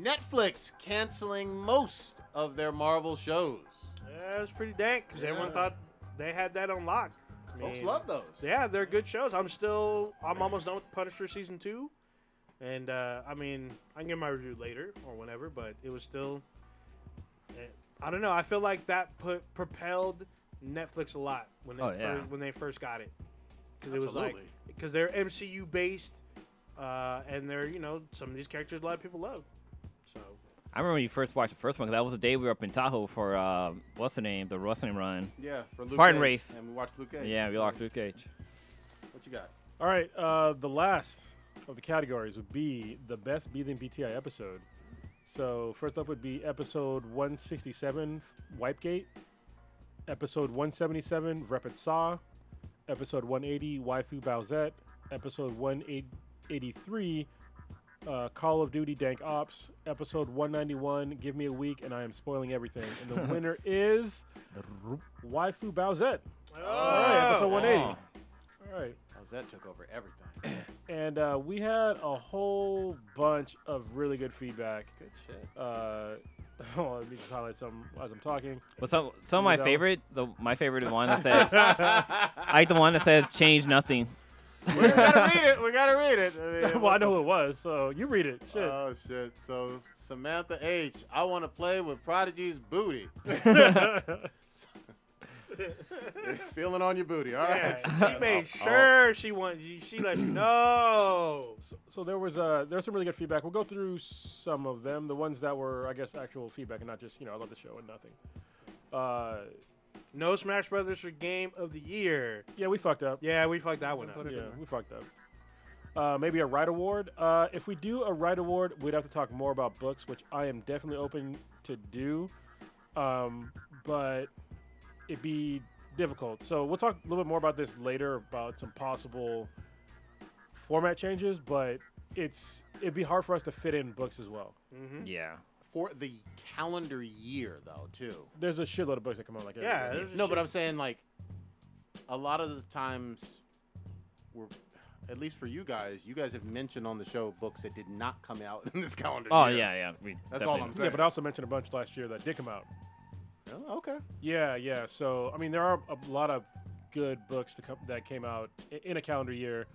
Netflix canceling most of their Marvel shows. Yeah, it was pretty dank because everyone thought they had that on lock. I Folks mean, love those. Yeah, they're good shows. I'm almost done with Punisher season 2, and I mean, I can get my review later or whenever, but it was still. I don't know. I feel like that propelled Netflix a lot when they first got it, because it was like because they're MCU based, and they're some of these characters a lot of people love. So I remember when you first watched the first one, 'cause that was the day we were up in Tahoe for what's the name, the wrestling run. Yeah, for Luke Spartan Cage. Race. And we watched Luke Cage. Yeah, we locked Luke Cage. What you got? All right, the last of the categories would be the best Be Then BTI episode. So first up would be episode 167, Wipegate. Episode 177, Rapid Saw. Episode 180, Waifu Bowsette. Episode 183, Call of Duty Dank Ops. Episode 191, Give Me a Week and I Am Spoiling Everything. And the winner is Waifu Bowsette. All right, episode 180. All right. That took over everything. And we had a whole bunch of really good feedback. Good shit. Let me just highlight some as I'm talking. But some of my favorite, my favorite is the one that says, I like the one that says change nothing. We gotta read it. We gotta read it. I mean, Well, I know who it was, so you read it. Shit. Oh shit. So Samantha H, I want to play with Prodigy's booty. Feeling on your booty. All right. Yeah, she made sure she let you know. So there's some really good feedback. We'll go through some of them, the ones that were, I guess, actual feedback and not just I love the show and nothing. No Smash Brothers for Game of the Year. Yeah, we fucked up. Yeah, we fucked that one up. Yeah, we fucked up. Maybe a Right Award. If we do a Right Award, we'd have to talk more about books, which I am definitely open to do. But it'd be difficult. So we'll talk a little bit more about this later, about some possible format changes, but it'd be hard for us to fit in books as well. Mm-hmm. Yeah. For the calendar year, though, too. There's a shitload of books that come out like every Yeah. year. No, but I'm saying, like, a lot of the times, at least for you guys have mentioned on the show books that did not come out in this calendar Oh, year. yeah. That's all I'm saying. Yeah, but I also mentioned a bunch last year that did come out. Oh, okay. Yeah. So, I mean, there are a lot of good books that came out in a calendar year.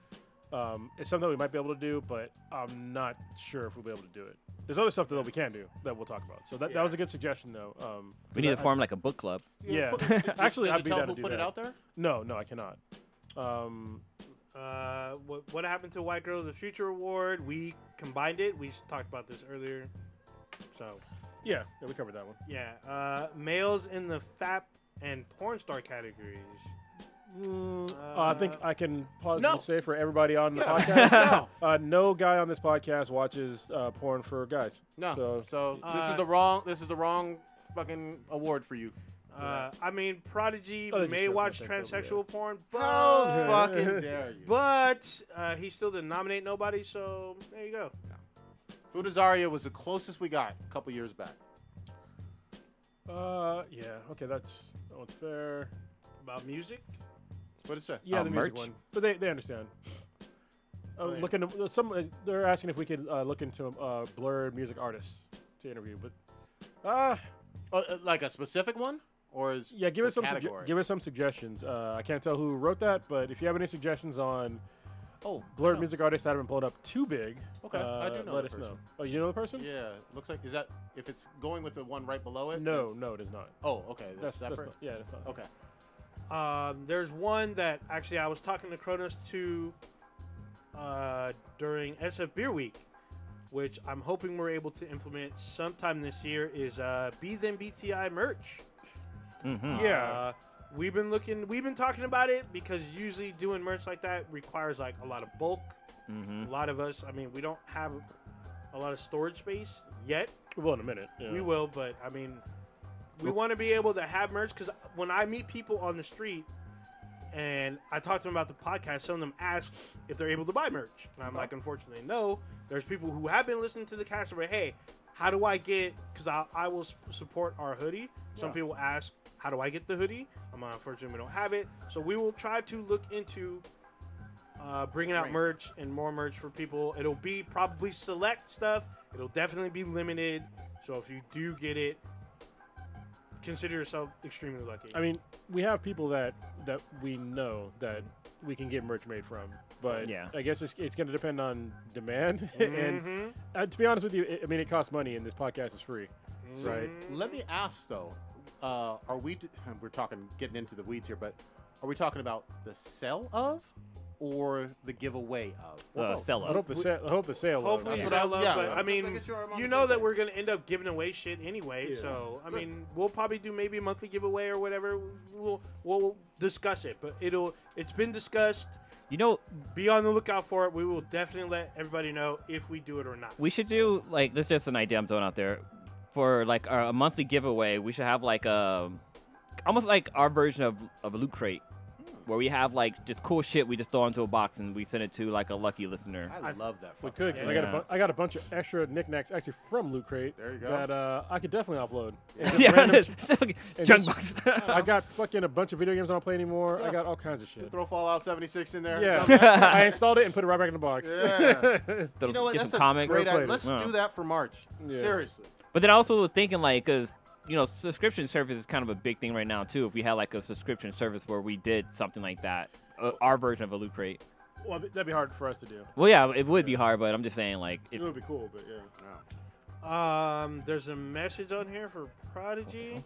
It's something that we might be able to do, but I'm not sure if we'll be able to do it. There's other stuff that we can do that we'll talk about. So that was a good suggestion, though. We need to form like a book club. Yeah. Actually, I'd be down to who do put that. it out there? No, I cannot. What happened to White Girls of the Future Award? We combined it. We talked about this earlier. So, Yeah, we covered that one. yeah. Males in the FAP and porn star categories. I think I can positively No. say for everybody on the Yeah. podcast, no guy on this podcast watches porn for guys. No. So this is the wrong fucking award for you. I mean, Prodigy Oh, they just may joke, watch I think, transsexual porn, How but fucking dare you? he still didn't nominate nobody. So there you go. Fudazaria was the closest we got a couple years back. Yeah, okay, that one's fair. About music. What did it say? Yeah, the music merch? one, but they understand. I was yeah. looking to they're asking if we could look into blurred music artists to interview, but Like a specific one, or is yeah, give us some category? give us some suggestions. I can't tell who wrote that, but if you have any suggestions on blurred music artists that haven't blown up too big, Okay, I do know let the us person. know. Oh, you know the person? Yeah, looks like, is that if it's going with the one right below it? No, it is not. Oh, okay. That's separate. not, yeah, that's not. Okay. There's one that actually I was talking to Cronus during SF Beer Week, which I'm hoping we're able to implement sometime this year, is Be Then BTI merch. Mm-hmm. Yeah. We've been talking about it because usually doing merch like that requires like a lot of bulk. Mm-hmm. A lot of us, I mean, we don't have a lot of storage space yet. We will in a minute. Yeah. We will, but I mean, We want to be able to have merch because when I meet people on the street and I talk to them about the podcast, some of them ask if they're able to buy merch. And I'm like, unfortunately, no. There's people who have been listening to the cast and say, hey, how do I get, because I will support our hoodie. Some people ask, how do I get the hoodie? Unfortunately, we don't have it. So we will try to look into bringing out merch and more merch for people. It'll be probably select stuff. It'll definitely be limited. So if you do get it, consider yourself extremely lucky. I mean, we have people that we know that we can get merch made from. But I guess it's going to depend on demand. And to be honest with you, it costs money, and this podcast is free. Right? Let me ask, though. Are we... we're talking, getting into the weeds here, but are we talking about the sell of or the giveaway of? Sell I of. hope the sale of. Hopefully That's sell what of, I- but yeah, I mean, making sure I'm on you the know same that page. we're going to end up giving away shit anyway. Yeah. So, I mean, we'll probably do maybe a monthly giveaway or whatever. We'll discuss it, but it's been discussed. You know, Be on the lookout for it. We will definitely let everybody know if we do it or not. we should do, like, this is just an idea I'm throwing out there. For, like, a monthly giveaway, we should have, like, almost like our version of a loot crate. Where we have, like, just cool shit we just throw into a box and we send it to, like, a lucky listener. I love that. We fucking could. 'Cause idea. I got a bunch of extra knickknacks actually from Loot Crate. There you go. That I could definitely offload. And Yeah, random that's like and junk just- box. I got fucking a bunch of video games I don't play anymore. Yeah. I got all kinds of shit. Throw Fallout 76 in there. Yeah, I installed it and put it right back in the box. Yeah. Throw- You know what? get That's some a comics. great Well idea. played. Let's Yeah. do that for March. Yeah. Seriously. But then I also was thinking, like, because, you know, subscription service is kind of a big thing right now, too. If we had, like, a subscription service where we did something like that, our version of a loot crate. Well, that'd be hard for us to do. Well, yeah, it would be hard, but I'm just saying, like, It would be cool, but yeah. There's a message on here for Prodigy.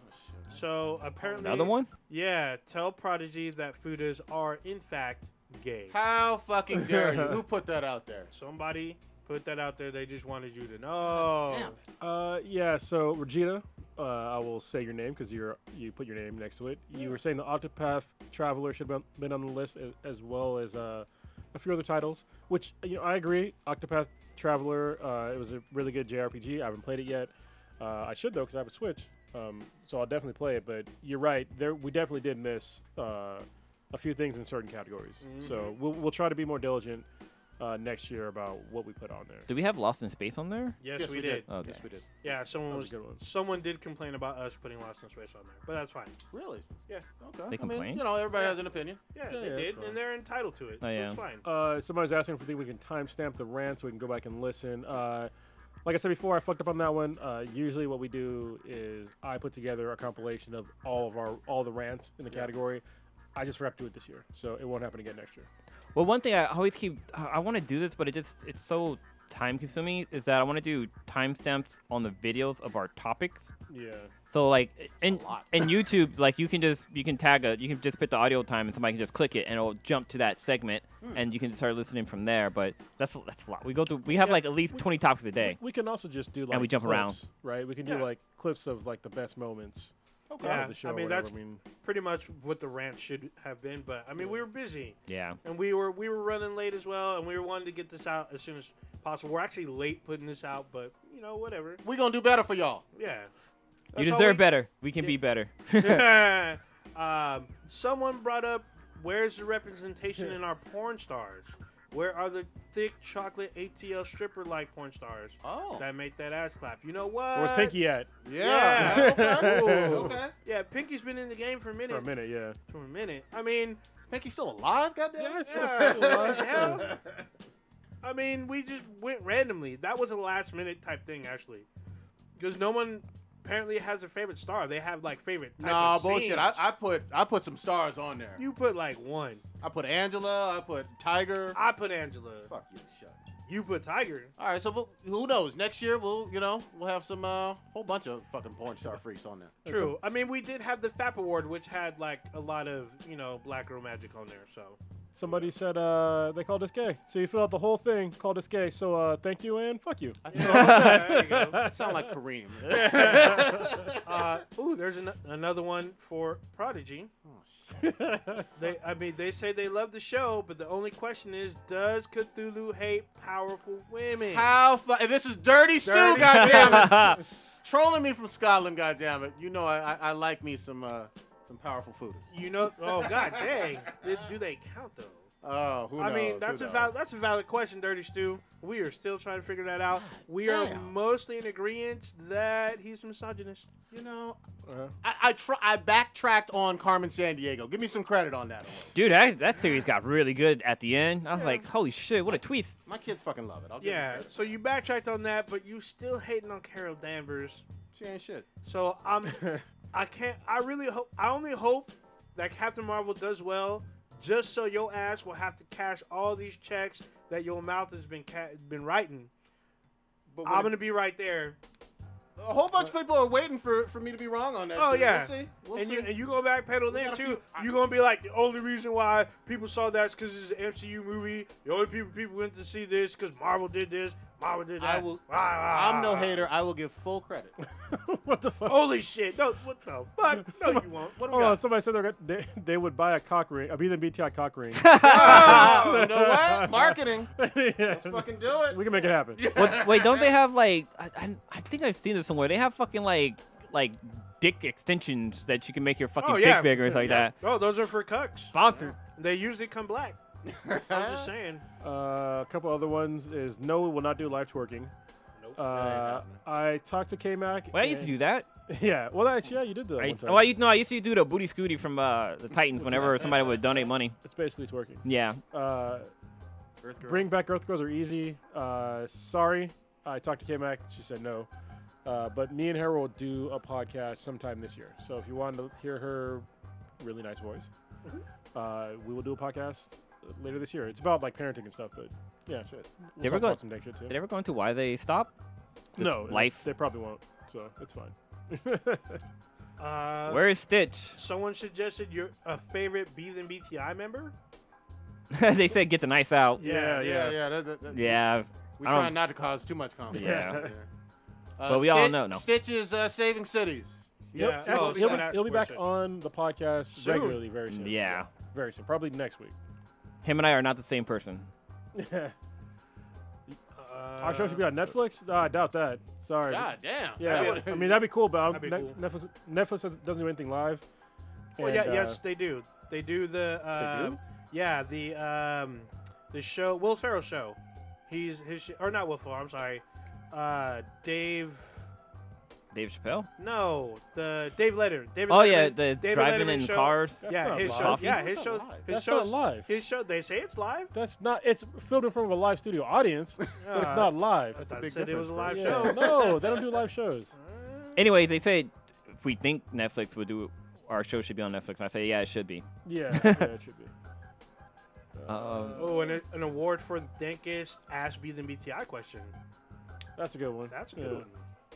So apparently, another one? Yeah, tell Prodigy that Fudas are in fact gay. How fucking dare you? Who put that out there? Somebody put that out there. They just wanted you to know. Damn it. Yeah. So Regina, I will say your name because you put your name next to it. You were saying the Octopath Traveler should have been on the list as well as a few other titles, which I agree. Octopath Traveler, it was a really good JRPG. I haven't played it yet. I should though because I have a Switch, so I'll definitely play it. But you're right. We definitely did miss a few things in certain categories. So we'll try to be more diligent next year about what we put on there. Do we have Lost in Space on there? Yes, we did. Okay. Yes, we did. Yeah, That was a good one. someone did complain about us putting Lost in Space on there, but that's fine. Really? Yeah. Okay. They complain? Everybody has an opinion. Yeah, Yeah, they yeah, did, that's fine. and they're entitled to it. Oh, yeah. It's fine. Somebody's asking if we think we can timestamp the rant so we can go back and listen. Like I said before, I fucked up on that one. Usually, what we do is I put together a compilation of all the rants in the category. I just forgot to do it this year, so it won't happen again next year. Well, one thing I always I want to do this, but it's so time consuming, is that I want to do timestamps on the videos of our topics. Yeah. So like in lot. YouTube, like you can just put the audio time and somebody can just click it and it'll jump to that segment and you can start listening from there. But that's a lot. We have like at least 20 topics a day. We can also just do like we jump clips, around. right? We can do Yeah. like clips of like the best moments out Yeah, of the show. I mean, or whatever. that's pretty much what the rant should have been. But I mean, we were busy, Yeah. and we were running late as well, and we were wanting to get this out as soon as possible. We're actually late putting this out, but whatever. We're going to do better for y'all. Yeah. You That's all deserve better. We can be better. Someone brought up, where's the representation in our porn stars? Where are the thick chocolate ATL stripper-like porn stars Oh. that make that ass clap? You know what? Where's Pinky at? Yeah. Okay. Ooh. Okay. Yeah, Pinky's been in the game for a minute. For a minute, yeah. For a minute. I mean, Pinky's still alive, goddamn? Yeah, it's yeah, what the hell? I mean, we just went randomly. That was a last-minute type thing, actually. Because no one apparently has a favorite star. They have, like, favorite type Nah, of bullshit. scenes. I put some stars on there. You put, like, one. I put Angela. I put Tiger. I put Angela. Fuck you, shut. You put Tiger. All right, so who knows? Next year we'll have some whole bunch of fucking porn star freaks on there. True. I mean, we did have the FAP Award, which had, like, a lot of, Black Girl Magic on there, so. Somebody said they called us gay. So you fill out the whole thing, called us gay. So thank you and fuck you. I There you go. that sound like Kareem. There's another one for Prodigy. They say they love the show, but the only question is, does Cthulhu hate powerful women? How this is dirty stew, goddamn it. trolling me from Scotland, goddammit. You know I like me some powerful foodies. You know, oh god dang, do they count though? Oh, who knows? I mean, that's a valid question, Dirty Stu. We are still trying to figure that out. We are mostly in agreement that he's a misogynist. You know, I backtracked on Carmen Sandiego. Give me some credit on that. Dude, that series got really good at the end. I was like, holy shit, what a twist. My kids fucking love it. I'll give them credit. So you backtracked on that, but you still hating on Carol Danvers. She ain't shit. So I only hope that Captain Marvel does well, just so your ass will have to cash all these checks that your mouth has been writing. But I'm gonna be right there. A whole bunch of people are waiting for me to be wrong on that. Oh shit. yeah, We'll see. You go backpedal then too. You're gonna be like, the only reason why people saw that is because it's an MCU movie. The only people went to see this because Marvel did this. Marvel did that. I'm no hater. I will give full credit. What the fuck? Holy shit! No, what the fuck? No, you won't. What do we got? Somebody said they would buy a cock ring, a BTI cock ring. Oh, you know what? Marketing. Let's fucking do it. We can make it happen. Yeah. Well, wait, don't they have like? I think I've seen this somewhere. They have fucking like dick extensions that you can make your fucking dick bigger and stuff like that. Oh, those are for cucks. Sponsored. They usually come black. I'm just saying. A couple other ones is no, we will not do live twerking. Nope. I talked to K-Mac. Well, I used to do that. Yeah. Well, actually, you did that one time. I used to do the booty scooty from the Titans whenever somebody would donate money. It's basically twerking. Yeah. Bring back Earth Girls are easy. Sorry, I talked to K-Mac. She said no. But me and Harold will do a podcast sometime this year. So if you want to hear her really nice voice, we will do a podcast later this year. It's about like parenting and stuff, but yeah, shit. We'll Did talk they ever go into why they stopped? No, life. They probably won't. So it's fine. Where is Stitch? Someone suggested your favorite Be Than BTI member. They said get the nice out. Yeah. Yeah. We try not to cause too much conflict. Yeah. But we all know. No. Stitch is saving cities. Yeah. Actually, he'll be back on the podcast regularly very soon. Yeah. Very soon. Probably next week. Him and I are not the same person. Our show should be on Netflix? I doubt that. Sorry. God damn. Yeah, I mean, that'd be cool, but That'd be cool. Netflix doesn't do anything live. Well, yes, they do. They do the the show, Will Ferrell show. Or not Will Ferrell. I'm sorry, Dave Chappelle? No, the Dave Letterman. The David driving Letterman in show. cars. That's His not show. live. Yeah, his show. That's not live. His show. They say it's live. That's not. It's filmed in front of a live studio audience, but it's not live. That's a big difference. It was a live bro. show. Yeah, no, they don't do live shows. Anyway, they say if we think Netflix would do our show should be on Netflix, and I say yeah, it should be. Yeah, it should be. An award for the dankest Ask Be Than BTI question. That's a good one. That's a good one.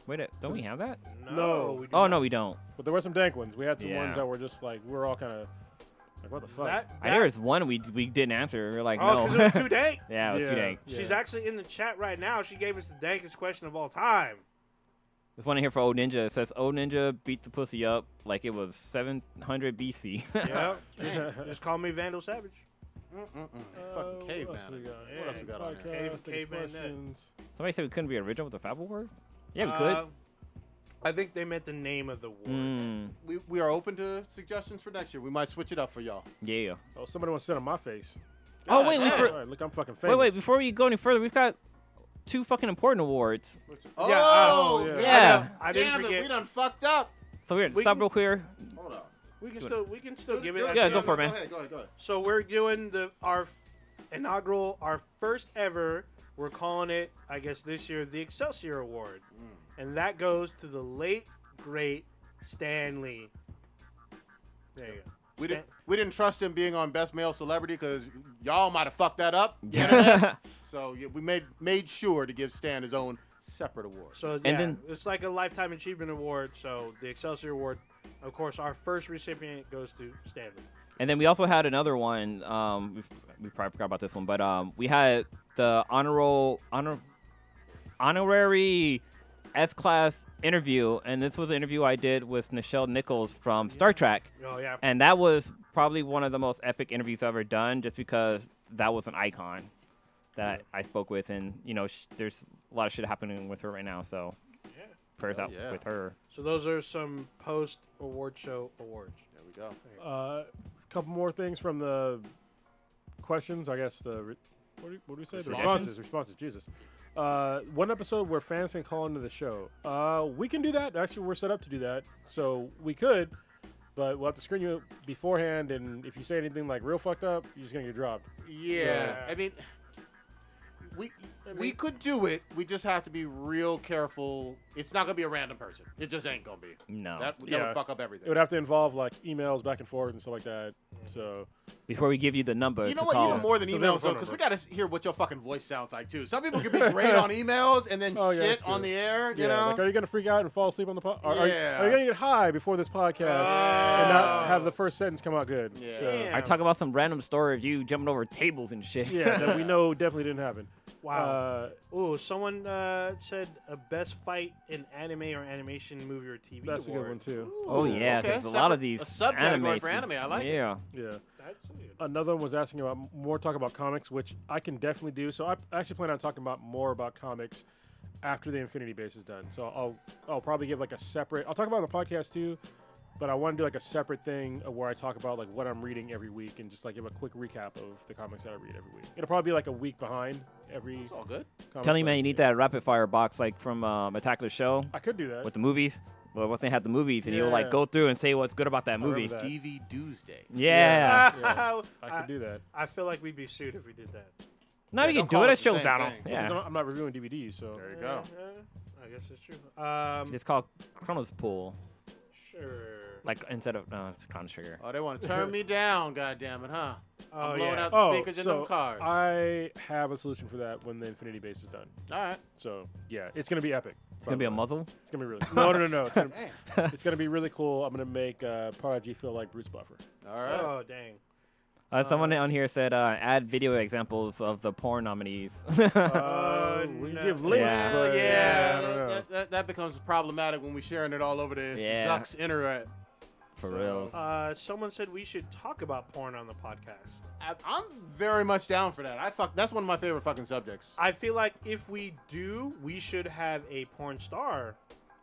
Wait, don't we have that? No. We do Oh not. no, we don't. But there were some dank ones. We had some Yeah. ones that were just like we're all kind of like, what the fuck? There was one we didn't answer. We were like, Oh, because no. it was too dank. Yeah, it was too dank. Yeah. She's actually in the chat right now. She gave us the dankest question of all time. There's one in here for Old Ninja. It says Old Ninja beat the pussy up like it was 700 BC. Yep. Just call me Vandal Savage. Fucking caveman. What else we got? Yeah, What else we got on here? Caveman nut. Somebody said we couldn't be original with the Fable words? Yeah, we could. I think they meant the name of the word. Mm, We are open to suggestions for next year. We might switch it up for y'all. yeah. Oh, somebody wants to sit on my face. Oh, wait, damn. we All right, look, I'm fucking famous. wait. Before we go any further, we've got 2 fucking important awards. Oh, yeah. Yeah. I didn't Damn it, forget. we done fucked up. So we're stop real clear. Hold up. We can still give it. Yeah, go for it, man. Go ahead. So we're doing our inaugural, our first ever. We're calling it, I guess this year, the Excelsior Award, and that goes to the late great Stan Lee. There you go. We didn't trust him being on Best Male Celebrity because y'all might have fucked that up. Yeah. So we made sure to give Stan his own separate award. So And then- it's like a Lifetime Achievement Award. So the Excelsior Award, of course, our first recipient goes to Stan Lee. And then we also had another one. We probably forgot about this one, but we had the honorary S-class interview, and this was an interview I did with Nichelle Nichols from Star Trek. Oh yeah. And that was probably one of the most epic interviews I've ever done, just because that was an icon that I spoke with, and there's a lot of shit happening with her right now. So pairs out yeah. with her. So those are some post-award show awards. There we go. A couple more things from the questions. I guess what do we say? The Responses? responses. Jesus. One episode where fans can call into the show. We can do that. Actually, we're set up to do that. So we could, but we'll have to screen you beforehand. And if you say anything like real fucked up, you're just gonna get dropped. Yeah, I mean, we could do it. We just have to be real careful. It's not gonna be a random person. It just ain't gonna be. No. That Yeah. would fuck up everything. It would have to involve like emails back and forth and stuff like that. So Before we give you the number You know to what? call. Even more than So emails, phone though, because we number. got to hear what your fucking voice sounds like, too. Some people can be great on emails and then Oh, yeah, shit that's true. on the air, you yeah, know? like, are you gonna freak out and fall asleep on the pod? Are Yeah. you gonna get high before this podcast and not have the first sentence come out good? Yeah. So, Damn. I talk about some random story of you jumping over tables and shit. yeah, that we know definitely didn't happen. Wow. Ooh, someone said a best fight in anime or animation movie or TV That's a award. good one too. Oh yeah, okay. because a lot of Separate- these a subcategory for anime. anime. I like it. Yeah. Yeah. That's good. Another one was asking about more talk about comics, which I can definitely do. So I actually plan on talking about more about comics after the Infinity Base is done. So I'll probably give like a separate. I'll talk about it on the podcast too, but I want to do like a separate thing where I talk about like what I'm reading every week and just like give a quick recap of the comics that I read every week. It'll probably be like a week behind every. It's all good. comic Telling you, book. man, you need that rapid fire box like from Attack of the Show I could do that. with the movies. Well, once they had the movies, and you'll like Yeah. go through and say what's good about that remember movie. that. DV Doomsday. Yeah. Yeah. I could do that. I feel like we'd be sued if we did that. No, Yeah, you don't can do call it. it It the shows same down. thing. Because Yeah. I'm not reviewing DVDs, so There you go. I guess it's true. It's called Chronos Pool. Sure. Like instead of no, it's Chrono Trigger. Oh, they want to turn me down, goddammit, huh? I'm blowing out the Oh, speakers in so them cars. I have a solution for that when the Infinity Base is done. All right. So yeah, it's gonna be epic. It's gonna be a muzzle. It's gonna be really. No. It's gonna, Damn. it's gonna be really cool. I'm gonna make Prodigy feel like Bruce Buffer. All right. Oh, dang. Someone on here said add video examples of the porn nominees. We no. give links, Yeah. but yeah, I don't know. that becomes problematic when we're sharing it all over the Yeah. Zuck's internet. For real. Someone said we should talk about porn on the podcast. I'm very much down for that. That's one of my favorite fucking subjects. I feel like if we do, we should have a porn star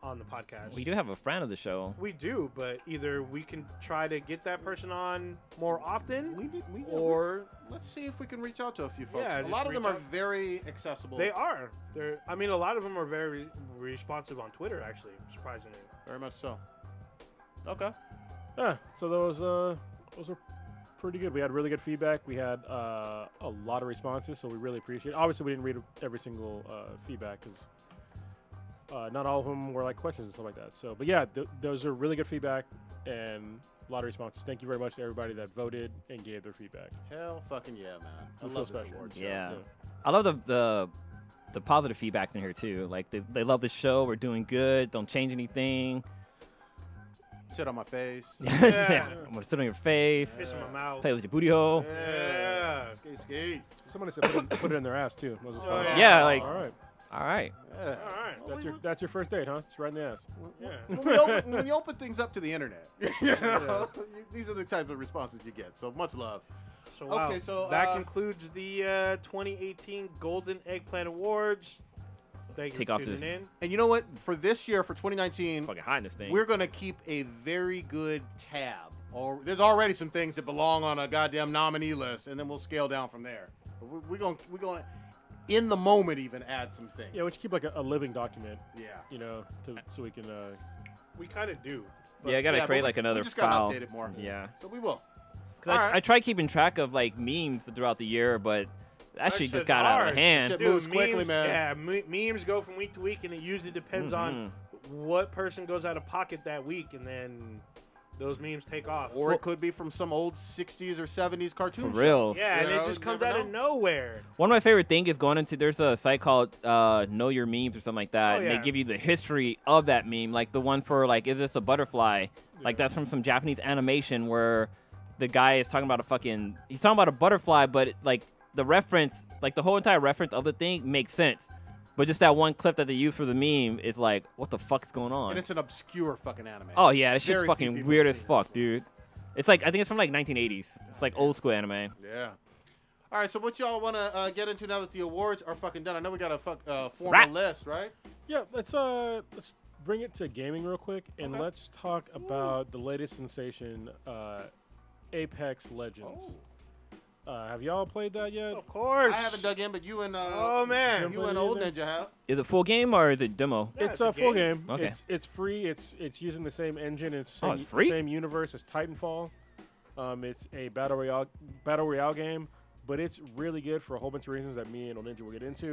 on the podcast. We do have a friend of the show. We do, but either we can try to get that person on more often, We or let's see if we can reach out to a few folks. Yeah, a just lot of them reach are out. very accessible. they are. I mean, a lot of them are very responsive on Twitter, actually, surprisingly. Very much so. Okay. Yeah. So those were pretty good. We had really good feedback. We had a lot of responses, so we really appreciate it. Obviously, we didn't read every single feedback because not all of them were like questions and stuff like that. So, but yeah, those are really good feedback and a lot of responses. Thank you very much to everybody that voted and gave their feedback. Hell fucking yeah, man. I We feel love this special. award show. Yeah. I love the positive feedback in here too. Like they love the show. We're doing good. Don't change anything. Sit on my face. I'm gonna sit on your face. Piss in my mouth. Play with your booty hole. Yeah. Skate, skate. Somebody said put it in their ass too. That was Oh, fun. yeah. Yeah, like All right. all right. Yeah. All right. That's your first date, huh? It's right in the ass. Yeah. When you open things up to the internet, you know, these are the types of responses you get. So much love. So wow. Okay, so, that concludes the 2018 Golden Eggplant Awards. Thank you Take for off tuning this- in. And you know what? For this year, for 2019, Fucking hiding this thing. we're gonna keep a very good tab. Or there's already some things that belong on a goddamn nominee list, and then we'll scale down from there. But we're gonna in the moment even add some things. Yeah, we should keep like a living document, Yeah. you know, so we can. We kind of do. Yeah, I gotta Yeah, create but like we another just file. gotta update it more. Yeah. So we will. 'Cause All right. I try keeping track of like memes throughout the year, but that shit shit's just got out of hard. hand. Shit moves quickly, memes, man. Yeah, memes go from week to week, and it usually depends on what person goes out of pocket that week, and then those memes take off. Or it could be from some old 60s or 70s cartoon. For real. Yeah, You and know, it just you comes never out of know. nowhere. One of my favorite things is going into there's a site called Know Your Memes or something like that, Oh, and they yeah. give you the history of that meme, like the one for like, is this a butterfly? Like that's from some Japanese animation where the guy is talking about he's talking about a butterfly, but like the reference, like the whole entire reference of the thing makes sense. But just that one clip that they use for the meme is like, what the fuck is going on? And it's an obscure fucking anime. Oh yeah, that shit's Very few fucking people weird have as seen it. fuck, dude. It's like I think it's from like 1980s. It's like old school anime. Yeah. All right, so what y'all want to get into now that the awards are fucking done? I know we got a Wrap. formal list, right? Yeah, let's bring it to gaming real quick, and Okay. let's talk about the latest sensation, Apex Legends. Have y'all played that yet? Of course. I haven't dug in, but you and Oh man. you and Old Ninja have. Is it full game or is it demo? Yeah, It's a full game. Okay. It's free. It's using the same engine. It's Oh, same, it's free? same universe as Titanfall. It's a battle royale game, but it's really good for a whole bunch of reasons that me and Old Ninja will get into.